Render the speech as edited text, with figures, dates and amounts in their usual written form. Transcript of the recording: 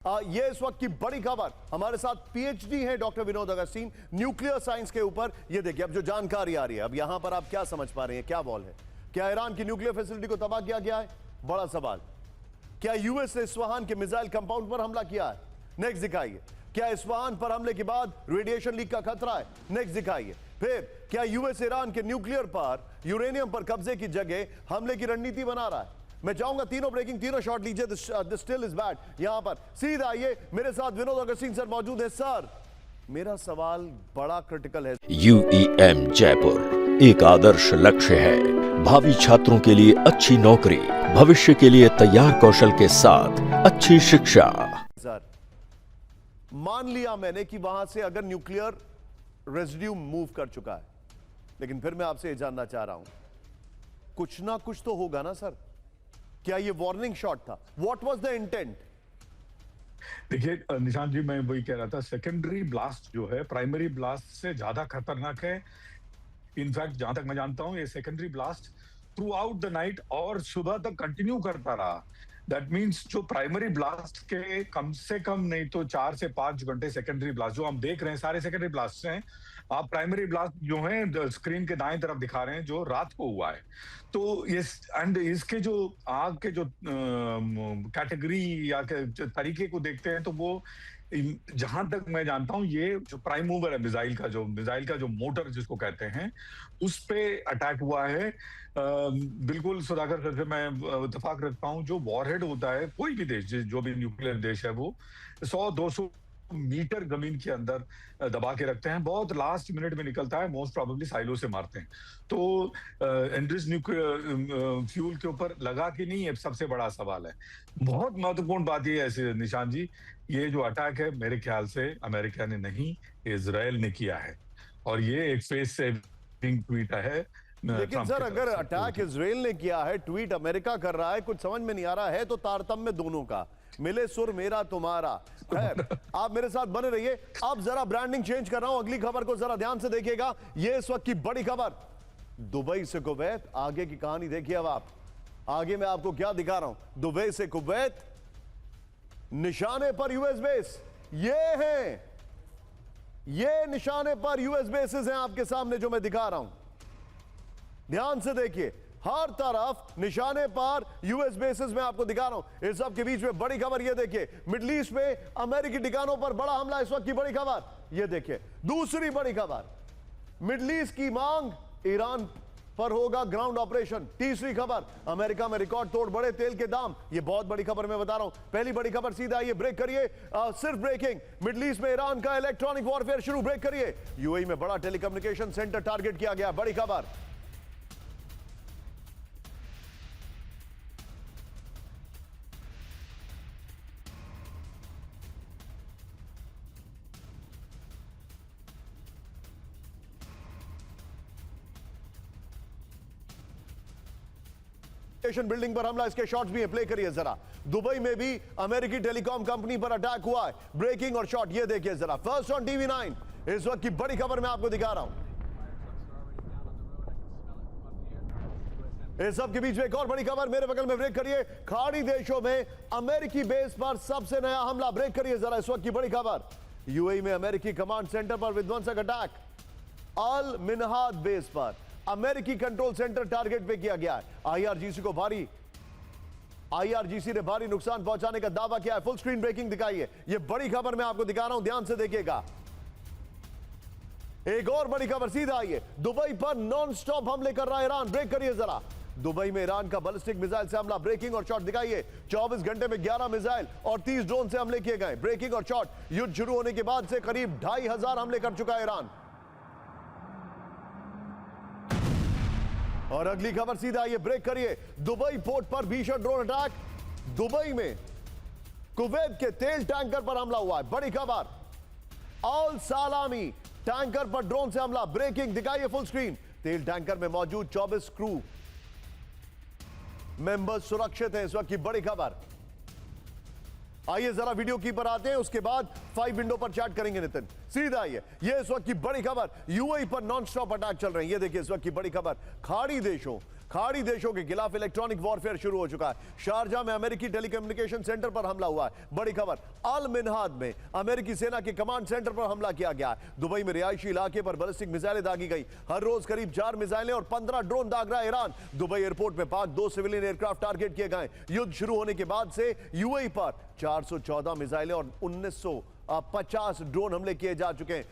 ये इस वक्त की बड़ी खबर। हमारे साथ पीएचडी है doctor Vinod Augustine nuclear science के ऊपर। ये देखिए अब जो जानकारी आ रही है, अब यहां पर आप क्या समझ पा रहे हैं, क्या वॉल है? क्या ईरान की न्यूक्लियर फैसिलिटी को तबाह किया गया है? बड़ा सवाल। क्या यूएस ने इस्फहान के मिसाइल कंपाउंड पर हमला किया है? नेक्स्ट दिखाइए। क्या इस्फहान पर हमले के बाद रेडिएशन लीक का खतरा है? नेक्स्ट दिखाइए। फिर क्या यूएस ईरान के न्यूक्लियर पर यूरेनियम पर कब्जे की जगह हमले की रणनीति बना रहा है? मैं चाहूंगा तीनों ब्रेकिंग, तीनों शॉट लीजिए। This still is bad. यहां पर सीधा आइए, मेरे साथ विनोद अगस्तीन सर मौजूद है। सर, मेरा सवाल बड़ा क्रिटिकल है। यूईएम जयपुर एक आदर्श लक्ष्य है। भावी छात्रों के लिए अच्छी नौकरी, भविष्य के लिए तैयार कौशल के साथ अच्छी शिक्षा। सर, मान लिया मैंने कि वहां से अगर न्यूक्लियर रेजिड्यू मूव कर चुका है, लेकिन फिर मैं आपसे ये जानना चाह रहा हूं, कुछ ना कुछ तो होगा ना सर? क्या ये वार्निंग शॉट था? What was the intent? देखिए निशांत जी, मैं वही कह रहा था, सेकेंडरी ब्लास्ट जो है प्राइमरी ब्लास्ट से ज्यादा खतरनाक है। इनफैक्ट जहां तक मैं जानता हूं, ये secondary blast through out the night और सुबह तक कंटिन्यू करता रहा। दैट मीन्स जो प्राइमरी ब्लास्ट के कम से कम नहीं तो 4 से 5 घंटे सेकेंडरी ब्लास्ट जो हम देख रहे हैं सारे सेकेंडरी ब्लास्ट हैं। आप प्राइमरी ब्लास्ट जो है स्क्रीन के दाएं तरफ दिखा रहे हैं जो रात को हुआ है। तो ये एंड इसके जो आग के जो कैटेगरी या के तरीके को देखते हैं तो वो जहां तक मैं जानता हूं, ये जो प्राइम मूवर है मिसाइल का जो मोटर जिसको कहते हैं, उस पे अटैक हुआ है। बिल्कुल सुधाकर सर से मैं इत्तेफाक रखता हूं, जो वॉरहेड होता है कोई भी देश जो भी न्यूक्लियर देश है वो 100-200 मीटर जमीन के अंदर दबा के रखते हैं। बहुत लास्ट मिनट में निकलता है, मोस्ट प्रोबेबली साइलो से मारते हैं। तो एंड्रिस न्यूक्लियर फ्यूल के ऊपर लगा कि नहीं, ये सबसे बड़ा सवाल है। बहुत महत्वपूर्ण बात ये है निशांत जी, ये जो अटैक है मेरे ख्याल से अमेरिका ने नहीं, इजराइल ने किया है। और ये एक फेस सेविंग ट्वीट है। लेकिन सर, अगर अटैक इजराइल ने किया है, ट्वीट अमेरिका कर रहा है, कुछ समझ में नहीं आ रहा है तो तारतम्य दोनों का, मिले सुर मेरा तुम्हारा। खैर, आप मेरे साथ बने रहिए। अब जरा ब्रांडिंग चेंज कर रहा हूं, अगली खबर को जरा ध्यान से देखिएगा। ये इस वक्त की बड़ी खबर, दुबई से कुवैत। आगे की कहानी देखिए। अब आप आगे मैं आपको क्या दिखा रहा हूं। दुबई से कुवैत, निशाने पर यूएस बेस। ये निशाने पर यूएस बेसेस हैं आपके सामने जो मैं दिखा रहा हूं। ध्यान से देखिए, हर तरफ निशाने पर यूएस बेसेस में आपको दिखा रहा हूं। इस सब के बीच में बड़ी खबर ये देखिए, मिडिल ईस्ट में अमेरिकी ठिकानों पर बड़ा हमला। इस वक्त की बड़ी खबर ये देखिए। दूसरी बड़ी खबर, मिडिल ईस्ट की मांग, ईरान पर होगा ग्राउंड ऑपरेशन। तीसरी खबर, अमेरिका में रिकॉर्ड तोड़ बढ़े तेल के दाम। ये बहुत बड़ी खबर मैं बता रहा हूं। पहली बड़ी खबर सीधा ये ब्रेक करिए, सिर्फ ब्रेकिंग। मिडिल ईस्ट में ईरान का इलेक्ट्रॉनिक वॉरफेयर शुरू, ब्रेक करिए। यूएई में बड़ा टेलीकम्युनिकेशन सेंटर टारगेट किया गया, बड़ी खबर। बिल्डिंग पर हमला, इसके शॉट्स भी हैं, प्ले करिए जरा। दुबई में भी अमेरिकी टेलीकॉम कंपनी पर अटैक हुआ है, ब्रेकिंग और शॉट ये देखिए जरा। फर्स्ट ऑन टीवी 9, इस वक्त की बड़ी खबर मैं आपको दिखा रहा हूं। इस सब के बीच में एक और बड़ी खबर मेरे बगल में, ब्रेक करिए। खाड़ी देशों में अमेरिकी बेस पर सबसे नया हमला, ब्रेक करिए जरा। इस वक्त की बड़ी खबर, यूएई में अमेरिकी कमांड सेंटर पर विध्वंसक अटैक। अल मिनहाद बेस पर अमेरिकी कंट्रोल सेंटर टारगेट पे किया गया है। आईआरजीसी ने भारी नुकसान पहुंचाने का दावा किया है। फुल स्क्रीन ब्रेकिंग दिखाइए। ये बड़ी खबर मैं आपको दिखा रहा हूं, ध्यान से देखिएगा। एक और बड़ी खबर सीधा आइए, दुबई पर नॉन स्टॉप हमले कर रहा है ईरान, ब्रेक करिए जरा। दुबई में ईरान का बैलिस्टिक मिसाइल से हमला, ब्रेकिंग और शॉट दिखाइए। 24 घंटे में 11 मिसाइल और 30 ड्रोन से हमले किए गए, ब्रेकिंग और शॉट। युद्ध शुरू होने के बाद से करीब 2500 हमले कर चुका है ईरान। और अगली खबर सीधा ये ब्रेक करिए, दुबई पोर्ट पर भीषण ड्रोन अटैक। दुबई में कुवैत के तेल टैंकर पर हमला हुआ है, बड़ी खबर। अल सलामी टैंकर पर ड्रोन से हमला, ब्रेकिंग दिखाइए फुल स्क्रीन। तेल टैंकर में मौजूद 24 क्रू मेंबर्स सुरक्षित हैं, इस वक्त की बड़ी खबर। आइए जरा वीडियो की पर आते हैं, उसके बाद 5 विंडो पर चैट करेंगे नितिन। सीधा आइए, ये इस वक्त की बड़ी खबर, यूएई पर नॉन स्टॉप अटैक चल रहे हैं। ये देखिए इस वक्त की बड़ी खबर, खाड़ी देशों खाड़ी देशों के खिलाफ इलेक्ट्रॉनिक वॉरफेयर शुरू हो चुका है। शारजा में अमेरिकी टेलीकम्युनिकेशन सेंटर पर हमला हुआ है। बड़ी खबर, अल मिनहाद में अमेरिकी सेना के कमांड सेंटर पर हमला किया गया है। दुबई में रिहायशी इलाके पर बैलिस्टिक मिसाइलें दागी गई। हर रोज करीब 4 मिसाइलें और 15 ड्रोन दाग रहा है ईरान। दुबई एयरपोर्ट में पाक 2 सिविलियन एयरक्राफ्ट टारगेट किए गए। युद्ध शुरू होने के बाद से यूएई पर 414 मिसाइलें और 1950 ड्रोन हमले किए जा चुके हैं।